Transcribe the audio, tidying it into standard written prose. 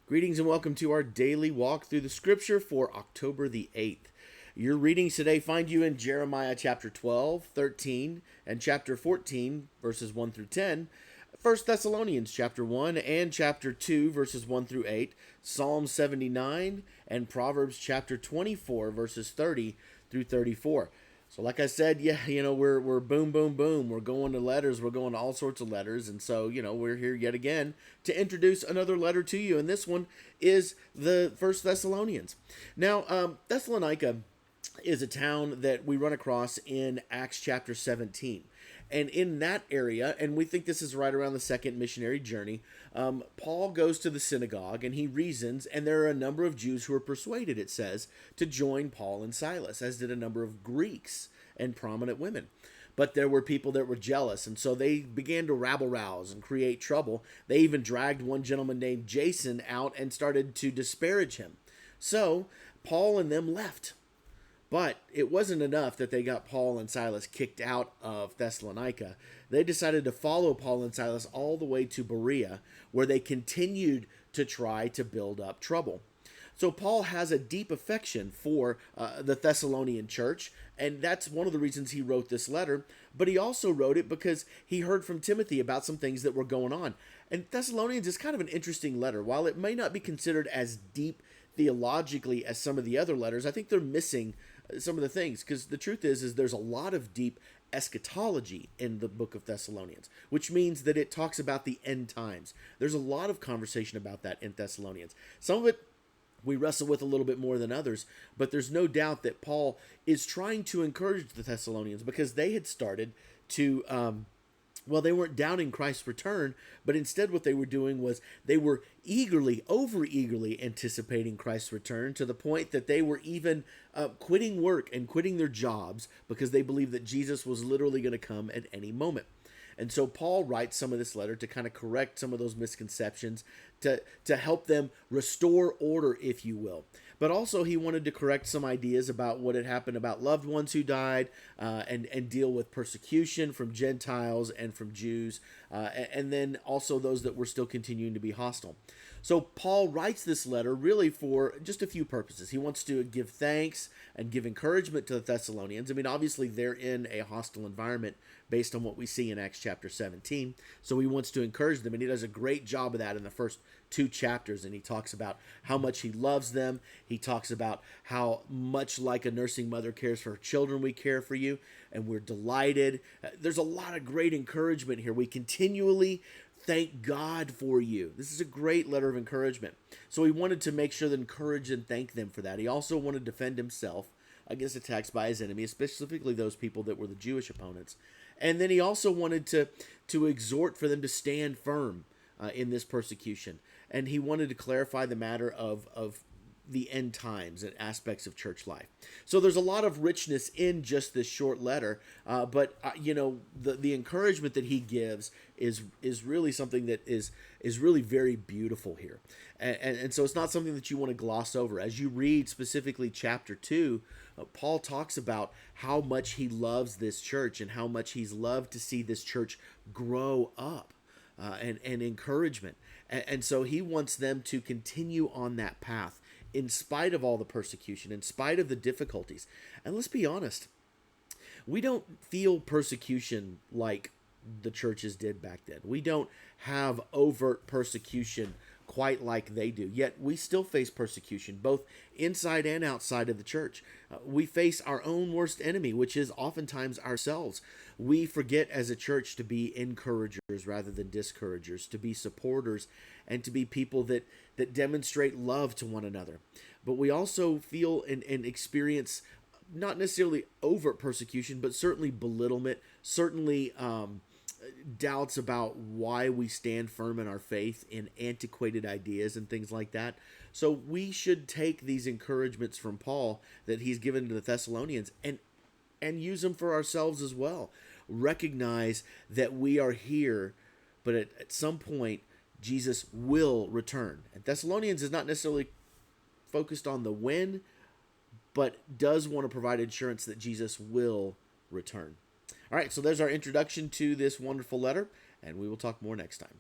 Greetings and welcome to our daily walk through the scripture for October the 8th. Your readings today find you in Jeremiah chapter 12, 13, and chapter 14, verses 1 through 10, 1 Thessalonians chapter 1 and chapter 2, verses 1 through 8, Psalm 79, and Proverbs chapter 24, verses 30 through 34. So like I said, we're boom, boom, boom. We're going to letters. We're going to all sorts of letters. And so, we're here yet again to introduce another letter to you. And this one is the First Thessalonians. Now, Thessalonica is a town that we run across in Acts chapter 17. And in that area, and we think this is right around the second missionary journey, Paul goes to the synagogue and he reasons, and there are a number of Jews who are persuaded, it says, to join Paul and Silas, as did a number of Greeks and prominent women. But there were people that were jealous, and so they began to rabble-rouse and create trouble. They even dragged one gentleman named Jason out and started to disparage him. So Paul and them left. But it wasn't enough that they got Paul and Silas kicked out of Thessalonica. They decided to follow Paul and Silas all the way to Berea, where they continued to try to build up trouble. So Paul has a deep affection for the Thessalonian church, and that's one of the reasons he wrote this letter. But he also wrote it because he heard from Timothy about some things that were going on. And Thessalonians is kind of an interesting letter. While it may not be considered as deep theologically as some of the other letters, I think they're missing some of the things, because the truth is there's a lot of deep eschatology in the book of Thessalonians, which means that it talks about the end times. There's a lot of conversation about that in Thessalonians. Some of it we wrestle with a little bit more than others, but there's no doubt that Paul is trying to encourage the Thessalonians, because they had started to they weren't doubting Christ's return, but instead what they were doing was they were over-eagerly anticipating Christ's return, to the point that they were even quitting work and quitting their jobs because they believed that Jesus was literally going to come at any moment. And so Paul writes some of this letter to kind of correct some of those misconceptions, to help them restore order, if you will. But also he wanted to correct some ideas about what had happened about loved ones who died, and deal with persecution from Gentiles and from Jews, and then also those that were still continuing to be hostile. So Paul writes this letter really for just a few purposes. He wants to give thanks and give encouragement to the Thessalonians. I mean, obviously they're in a hostile environment based on what we see in Acts chapter 17. So he wants to encourage them, and he does a great job of that in the first two chapters. And he talks about how much he loves them. He talks about how much like a nursing mother cares for her children, we care for you, and we're delighted. There's a lot of great encouragement here. We continually thank God for you. This is a great letter of encouragement. So he wanted to make sure to encourage and thank them for that. He also wanted to defend himself against attacks by his enemies, specifically those people that were the Jewish opponents. And then he also wanted to exhort for them to stand firm in this persecution. And he wanted to clarify the matter of the end times and aspects of church life. So there's a lot of richness in just this short letter, but the encouragement that he gives is really something that is really very beautiful here, and so it's not something that you want to gloss over. As you read specifically chapter 2, Paul talks about how much he loves this church and how much he's loved to see this church grow up, and encouragement, and so he wants them to continue on that path in spite of all the persecution, in spite of the difficulties. And let's be honest, we don't feel persecution like the churches did back then. We don't have overt persecution quite like they do. Yet we still face persecution, both inside and outside of the church. We face our own worst enemy, which is oftentimes ourselves. We forget as a church to be encouragers rather than discouragers, to be supporters, and to be people that demonstrate love to one another. But we also feel and experience not necessarily overt persecution, but certainly belittlement, certainly doubts about why we stand firm in our faith in antiquated ideas and things like that. So we should take these encouragements from Paul that he's given to the Thessalonians and use them for ourselves as well. Recognize that we are here, but at some point Jesus will return. And Thessalonians is not necessarily focused on the when, but does want to provide assurance that Jesus will return. All right, so there's our introduction to this wonderful letter, and we will talk more next time.